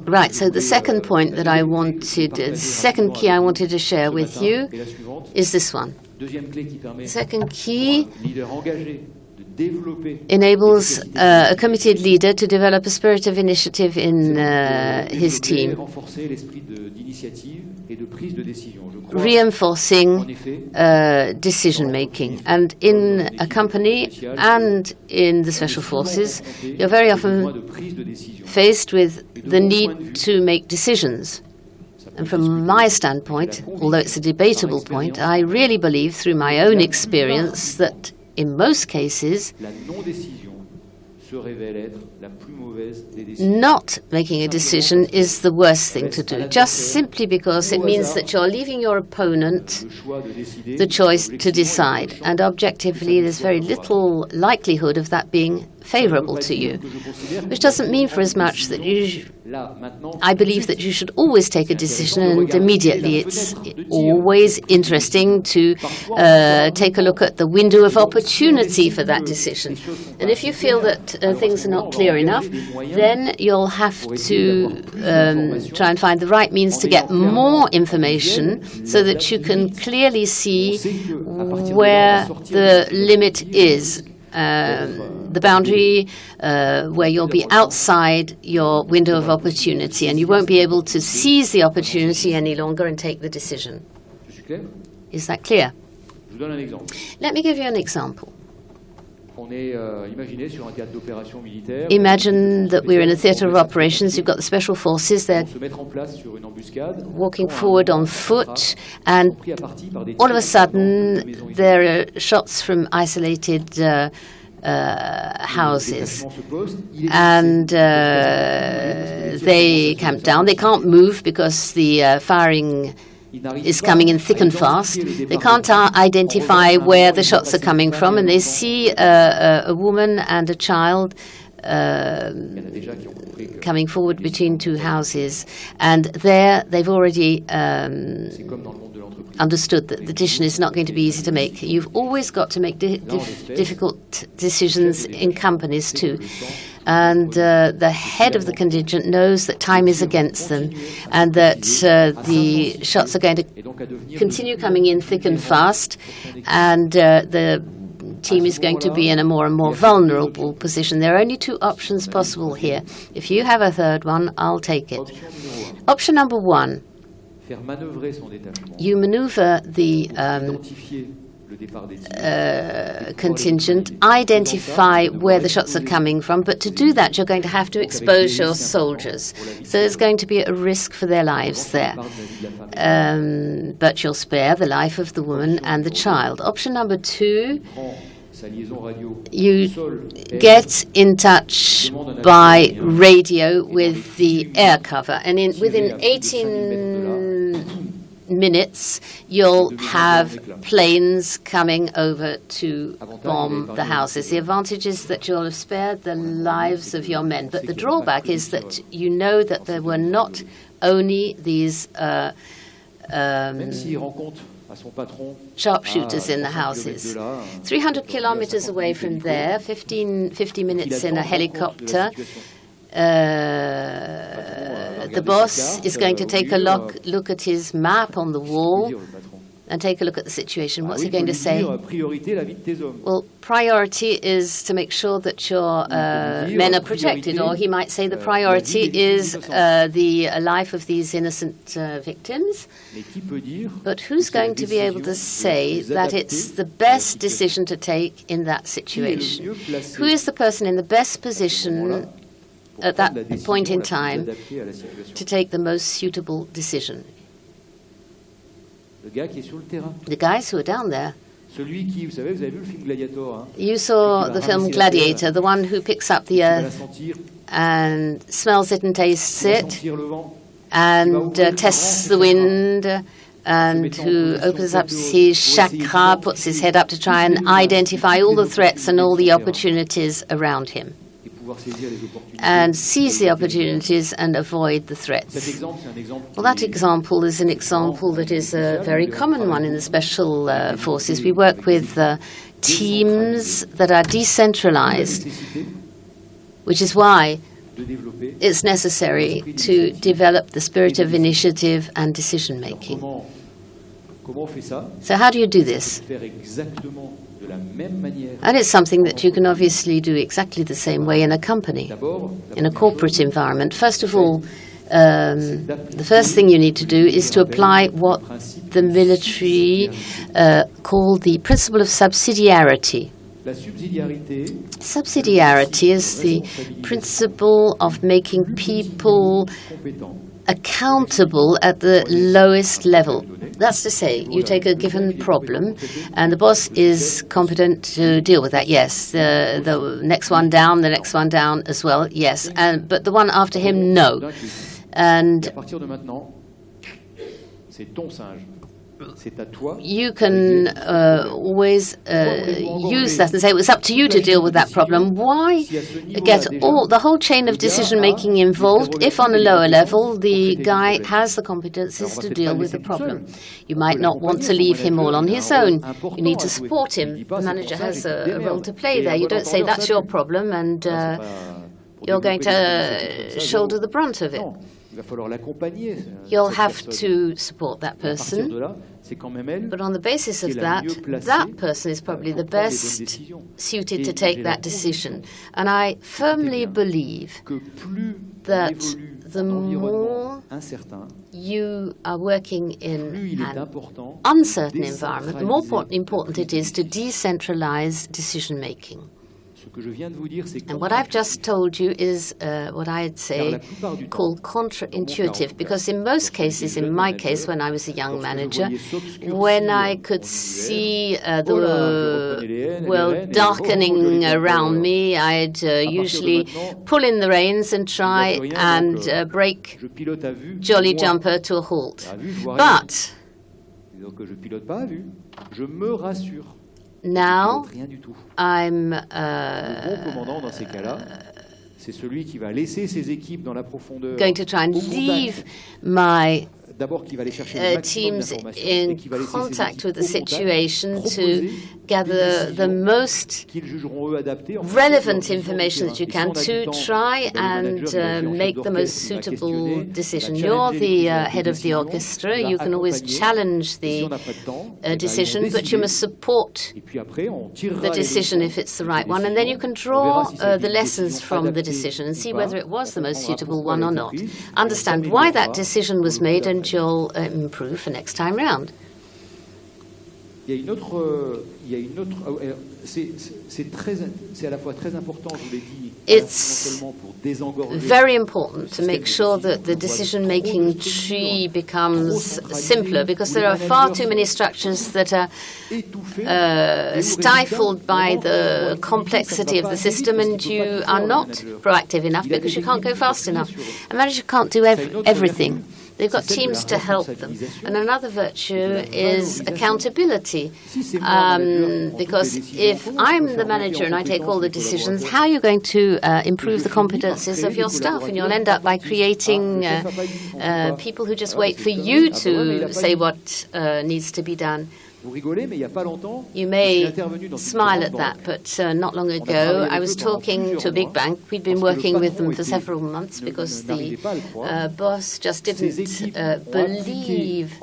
Right, so the second point that I wanted, the second key I wanted to share with you is this one. The second key enables a committed leader to develop a spirit of initiative in his team, reinforcing decision-making. And in a company and in the Special Forces, you're very often faced with the need to make decisions. And from my standpoint, although it's a debatable point, I really believe through my own experience that in most cases, not making a decision is the worst thing to do, just simply because it means that you're leaving your opponent the choice to decide. And objectively, there's very little likelihood of that being favorable to you, which doesn't mean for as much that I believe that you should always take a decision, and immediately it's always interesting to take a look at the window of opportunity for that decision. And if you feel that things are not clear enough, then you'll have to try and find the right means to get more information so that you can clearly see where the limit is. The boundary where you'll be outside your window of opportunity, and you won't be able to seize the opportunity any longer and take the decision. Is that clear? Let me give you an example. Imagine that we're in a theater of operations. You've got the Special Forces. They're walking forward on foot, and all of a sudden there are shots from isolated houses, and they camp down. They can't move because the firing is coming in thick and fast. They can't identify where the shots are coming from, and they see a woman and a child coming forward between two houses, and there they've already understood that the decision is not going to be easy to make. You've always got to make difficult decisions in companies too. And the head of the contingent knows that time is against them, and that the shots are going to continue coming in thick and fast, and the team is going to be in a more and more vulnerable position. There are only two options possible here. If you have a third one, I'll take it. Option number one: you maneuver the contingent, identify where the shots are coming from, but to do that you're going to have to expose your soldiers. So there's going to be a risk for their lives there. But you'll spare the life of the woman and the child. Option number two: you get in touch by radio with the air cover, and within 18 minutes you'll have planes coming over to bomb the houses. The advantage is that you'll have spared the lives of your men, but the drawback is that you know that there were not only these sharpshooters in the houses. 300 kilometers away from there, 50 minutes in a helicopter, the boss is going to take a look at his map on the wall and take a look at the situation. What's he going to say? Well, priority is to make sure that your men are protected, or he might say the priority is the life of these innocent victims. But who's going to be able to say that it's the best decision to take in that situation? Who is the person in the best position at that point in time to take the most suitable decision? The guys who are down there. You saw the film Gladiator, the one who picks up the earth and smells it and tastes it and tests the wind, and who opens up his chakra, puts his head up to try and identify all the threats and all the opportunities around him, and seize the opportunities and avoid the threats. Well, that example is an example that is a very common one in the Special Forces. We work with teams that are decentralized, which is why it's necessary to develop the spirit of initiative and decision-making. So how do you do this? And it's something that you can obviously do exactly the same way in a company, in a corporate environment. First of all, the first thing you need to do is to apply what the military call the principle of subsidiarity. Subsidiarity is the principle of making people accountable at the lowest level. That's to say, you take a given problem, and the boss is competent to deal with that, yes. The next one down as well, yes. But the one after him, no. And you can always use that and say, well, it's up to you to deal with that problem. Why get the whole chain of decision-making involved if on a lower level the guy has the competencies to deal with the problem? You might not want to leave him all on his own. You need to support him. The manager has a role to play there. You don't say, that's your problem, and you're going to shoulder the brunt of it. You'll have to support that person, but on the basis of that, that person is probably the best suited to take that decision. And I firmly believe that the more you are working in an uncertain environment, the more important it is to decentralize decision-making. And what I've just told you is what I'd say called counterintuitive, because in most cases, in my case, when I was a young manager, when I could see the world darkening around me, I'd usually pull in the reins and try and break Jolly Jumper to a halt. But now, I'm going to try and leave my teams in contact with the situation to gather the most relevant information that you can to try and make the most suitable decision. You're the head of the orchestra. You can always challenge the decision, but you must support the decision if it's the right one, and then you can draw the lessons from the decision and see whether it was the most suitable one or not. Understand why that decision was made, and you'll improve for next time round. It's very important to make sure that the decision-making tree becomes simpler, because there are far too many structures that are stifled by the complexity of the system, and you are not proactive enough because you can't go fast enough. A manager can't do everything. They've got teams to help them. And another virtue is accountability. Because if I'm the manager and I take all the decisions, how are you going to improve the competencies of your staff? And you'll end up by creating people who just wait for you to say what needs to be done. You may smile at that, but not long ago I was talking to a big bank. We'd been working with them for several months because the boss just didn't believe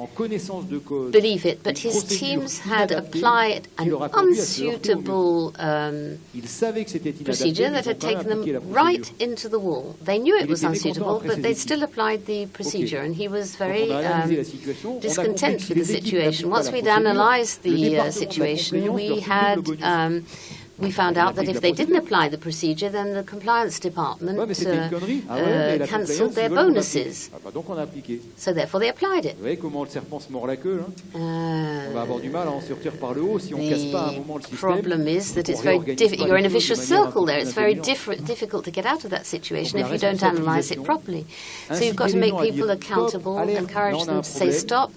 it, but his teams had applied an unsuitable procedure that had taken them right into the wall. They knew it was unsuitable, but they still applied the procedure, and he was very discontent with the situation. Once we'd analyzed the situation, we found out that if they didn't apply the procedure, then the compliance department cancelled their bonuses. So therefore they applied it. The problem is that it's very you're in a vicious circle there. It's very difficult to get out of that situation if you don't analyze it properly. So you've got to make people accountable, encourage them to say stop.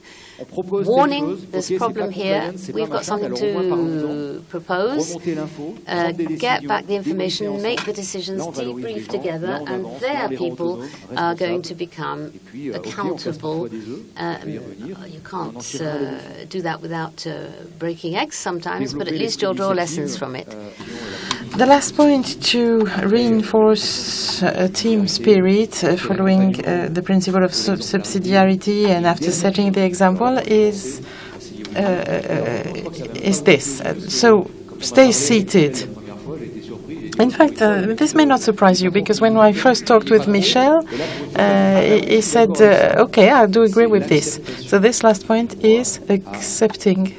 Warning, there's a problem here. We've got something to propose. Get back the information, make the decisions, debrief together, and their people are going to become accountable. You can't do that without breaking eggs sometimes, but at least you'll draw lessons from it. The last point to reinforce team spirit following the principle of subsidiarity and after setting the example is this. So stay seated. In fact, this may not surprise you, because when I first talked with Michel, he said, okay, I do agree with this. So this last point is accepting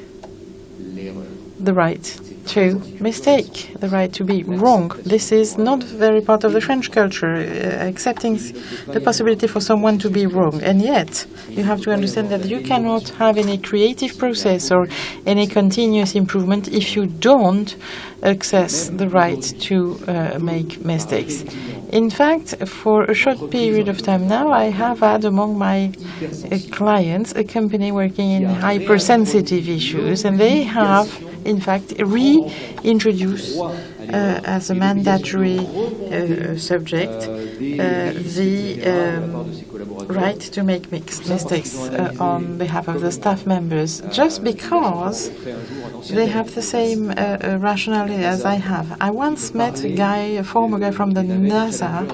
the right to mistake, the right to be wrong. This is not very part of the French culture, accepting the possibility for someone to be wrong. And yet, you have to understand that you cannot have any creative process or any continuous improvement if you don't access the right to make mistakes. In fact, for a short period of time now, I have had among my clients a company working in hypersensitive issues, and they have, in fact, reintroduced as a mandatory subject the right to make mistakes on behalf of the staff members, just because they have the same rationality as I have. I once met a former guy from the NASA,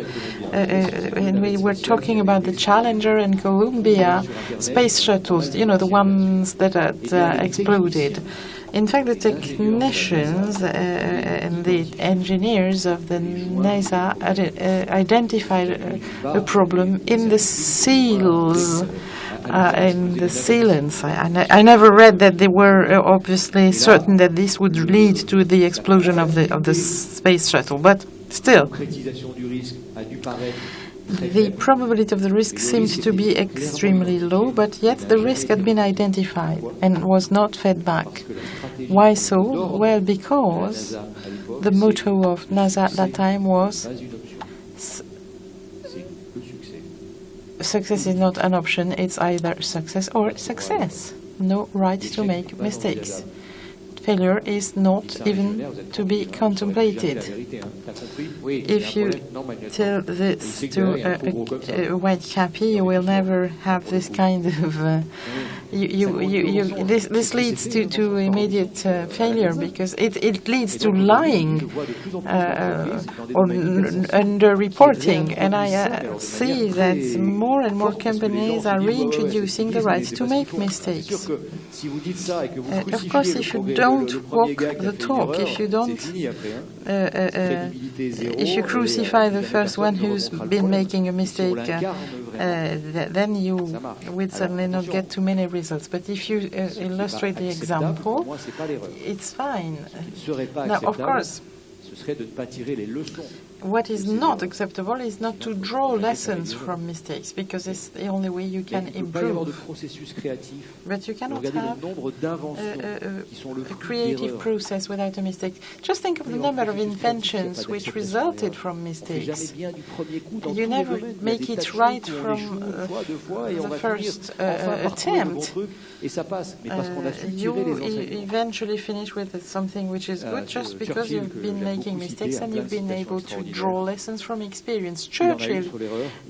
and we were talking about the Challenger and Columbia space shuttles, you know, the ones that had exploded. In fact, the technicians and the engineers of the NASA identified a problem in the seals, in the sealants. I never read that they were obviously certain that this would lead to the explosion of the space shuttle, but still. The probability of the risk seemed to be extremely low, but yet the risk had been identified and was not fed back. Why so? Well, because the motto of NASA at that time was success is not an option, it's either success or success. No right to make mistakes. Failure is not even to be contemplated. If you tell this to a white cappy, you will never have this kind of. This leads to immediate failure, because it leads to lying or under-reporting. And I see that more and more companies are reintroducing the right to make mistakes. Of course, if you don't walk the talk, if you don't, if you crucify the first one who's been making a mistake, then you would certainly not get too many results. But if you illustrate the example, it's fine. Now, of course, what is not acceptable is not to draw lessons from mistakes, because it's the only way you can improve. But you cannot have a creative process without a mistake. Just think of the number of inventions which resulted from mistakes. You never make it right from the first attempt. You eventually finish with something which is good just because you've been making mistakes and you've been able to draw lessons from experience. Churchill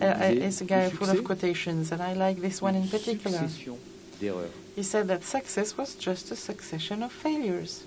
is a guy full of quotations, and I like this one in particular. He said that success was just a succession of failures.